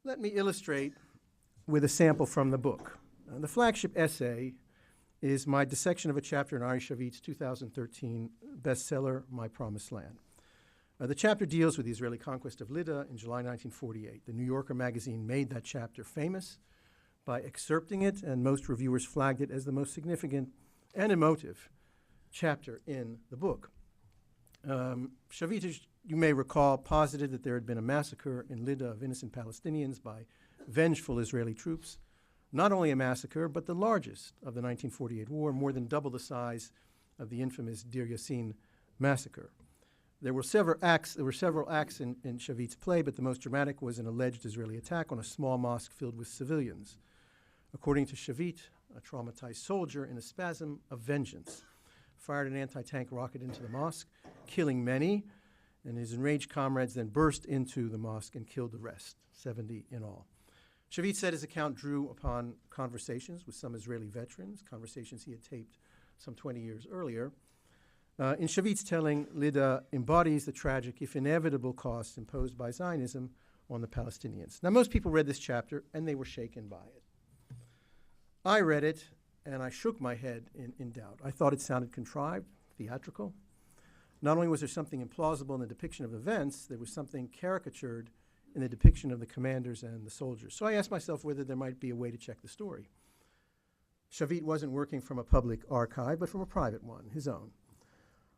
Let me illustrate with a sample from the book. The flagship essay is my dissection of a chapter in Ari Shavit's 2013 bestseller, My Promised Land. The chapter deals with the Israeli conquest of Lydda in July 1948. The New Yorker magazine made that chapter famous by excerpting it, and most reviewers flagged it as the most significant and emotive chapter in the book. Shavit, as you may recall, posited that there had been a massacre in Lydda of innocent Palestinians by vengeful Israeli troops. Not only a massacre, but the largest of the 1948 war, more than double the size of the infamous Deir Yassin massacre. There were several acts in Shavit's play, but the most dramatic was an alleged Israeli attack on a small mosque filled with civilians. According to Shavit, a traumatized soldier, in a spasm of vengeance, fired an anti-tank rocket into the mosque, killing many, and his enraged comrades then burst into the mosque and killed the rest, 70 in all. Shavit said his account drew upon conversations with some Israeli veterans, conversations he had taped some 20 years earlier. In Shavit's telling, Leda embodies the tragic, if inevitable, costs imposed by Zionism on the Palestinians. Now, most people read this chapter, and they were shaken by it. I read it, and I shook my head in doubt. I thought it sounded contrived, theatrical. Not only was there something implausible in the depiction of events, there was something caricatured in the depiction of the commanders and the soldiers. So I asked myself whether there might be a way to check the story. Shavit wasn't working from a public archive, but from a private one, his own.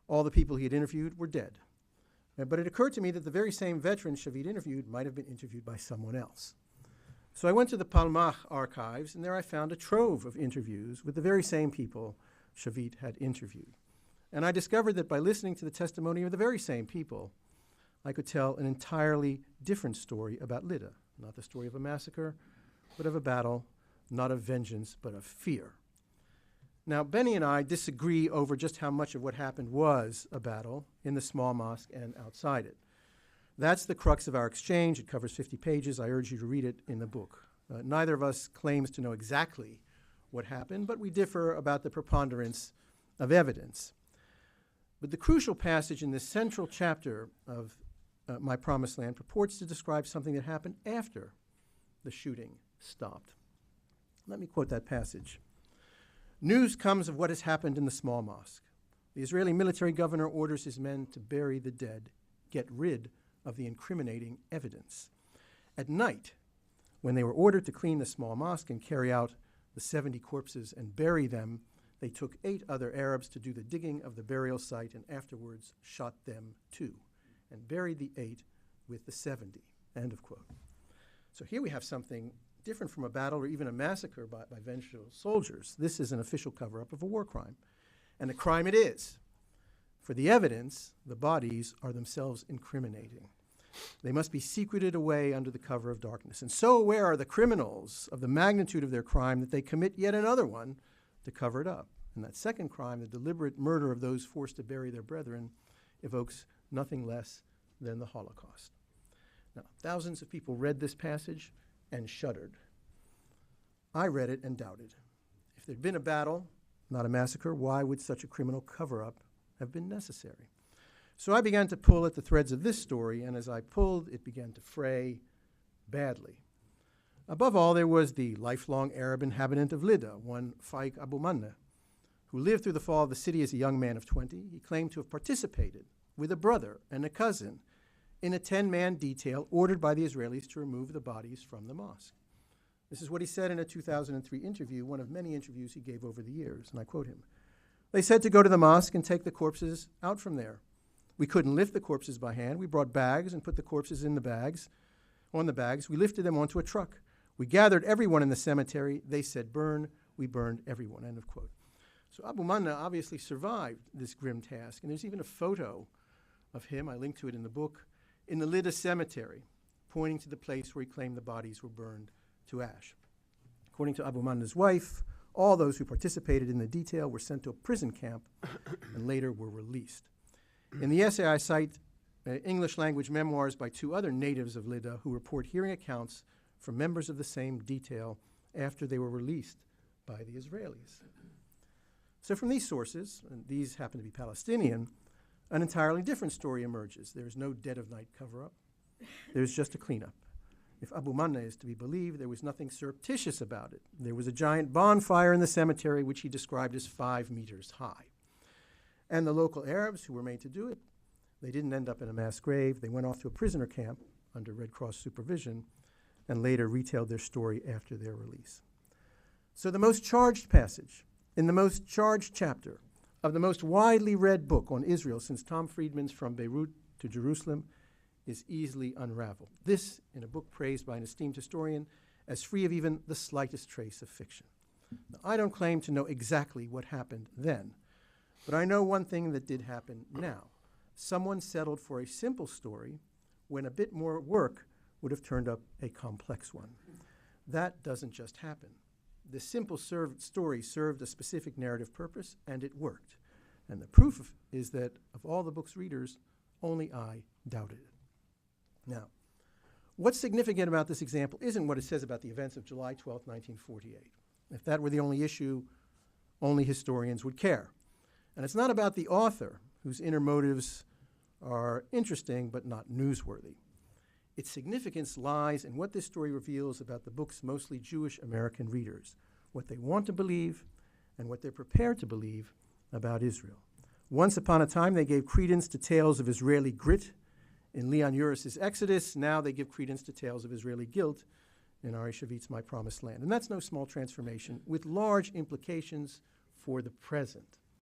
All the people he had interviewed were dead. But it occurred to me that the very same veterans Shavit interviewed might have been interviewed by someone else. So I went to the Palmach archives, and there I found a trove of interviews with the very same people Shavit had interviewed. And I discovered that by listening to the testimony of the very same people, I could tell an entirely different story about Lydda, not the story of a massacre, but of a battle, not of vengeance, but of fear. Now, Benny and I disagree over just how much of what happened was a battle in the small mosque and outside it. That's the crux of our exchange. It covers 50 pages. I urge you to read it in the book. Neither of us claims to know exactly what happened, but we differ about the preponderance of evidence. But the crucial passage in this central chapter of My Promised Land purports to describe something that happened after the shooting stopped. Let me quote that passage. News comes of what has happened in the small mosque. The Israeli military governor orders his men to bury the dead, get rid of the incriminating evidence. At night, when they were ordered to clean the small mosque and carry out the 70 corpses and bury them, they took 8 other Arabs to do the digging of the burial site and afterwards shot them too, and buried the 8 with the 70. End of quote. So here we have something different from a battle or even a massacre by vengeful soldiers. This is an official cover-up of a war crime. And a crime it is. For the evidence, the bodies are themselves incriminating. They must be secreted away under the cover of darkness. And so aware are the criminals of the magnitude of their crime that they commit yet another one to cover it up. And that second crime, the deliberate murder of those forced to bury their brethren, evokes nothing less than the Holocaust. Now, thousands of people read this passage and shuddered. I read it and doubted. If there'd been a battle, not a massacre, why would such a criminal cover-up have been necessary? So I began to pull at the threads of this story, and as I pulled, it began to fray badly. Above all, there was the lifelong Arab inhabitant of Lydda, one Faik Abu Manna, who lived through the fall of the city as a young man of 20. He claimed to have participated with a brother and a cousin in a 10-man detail ordered by the Israelis to remove the bodies from the mosque. This is what he said in a 2003 interview, one of many interviews he gave over the years, and I quote him. They said to go to the mosque and take the corpses out from there. We couldn't lift the corpses by hand. We brought bags and put the corpses in the bags, on the bags. We lifted them onto a truck. We gathered everyone in the cemetery. They said burn. We burned everyone, end of quote. So Abu Manna obviously survived this grim task, and there's even a photo of him, I linked to it in the book, in the Lydda cemetery, pointing to the place where he claimed the bodies were burned to ash. According to Abu Manna's wife, all those who participated in the detail were sent to a prison camp and later were released. In the essay, I cite English language memoirs by 2 other natives of Lydda who report hearing accounts from members of the same detail after they were released by the Israelis. So from these sources, and these happen to be Palestinian, an entirely different story emerges. There's no dead of night cover-up. There's just a cleanup. If Abu Manna is to be believed, there was nothing surreptitious about it. There was a giant bonfire in the cemetery, which he described as 5 meters high. And the local Arabs who were made to do it, they didn't end up in a mass grave. They went off to a prisoner camp under Red Cross supervision and later retailed their story after their release. So the most charged passage in the most charged chapter of the most widely read book on Israel since Tom Friedman's From Beirut to Jerusalem is easily unraveled. This in a book praised by an esteemed historian as free of even the slightest trace of fiction. Now, I don't claim to know exactly what happened then, but I know one thing that did happen now. Someone settled for a simple story when a bit more work would have turned up a complex one. That doesn't just happen. The simple story served a specific narrative purpose, and it worked. And the proof is that of all the book's readers, only I doubted it. Now, what's significant about this example isn't what it says about the events of July 12, 1948. If that were the only issue, only historians would care. And it's not about the author, whose inner motives are interesting but not newsworthy. Its significance lies in what this story reveals about the book's mostly Jewish American readers, what they want to believe and what they're prepared to believe about Israel. Once upon a time, they gave credence to tales of Israeli grit in Leon Uris's Exodus. Now they give credence to tales of Israeli guilt in Ari Shavit's My Promised Land. And that's no small transformation with large implications for the present.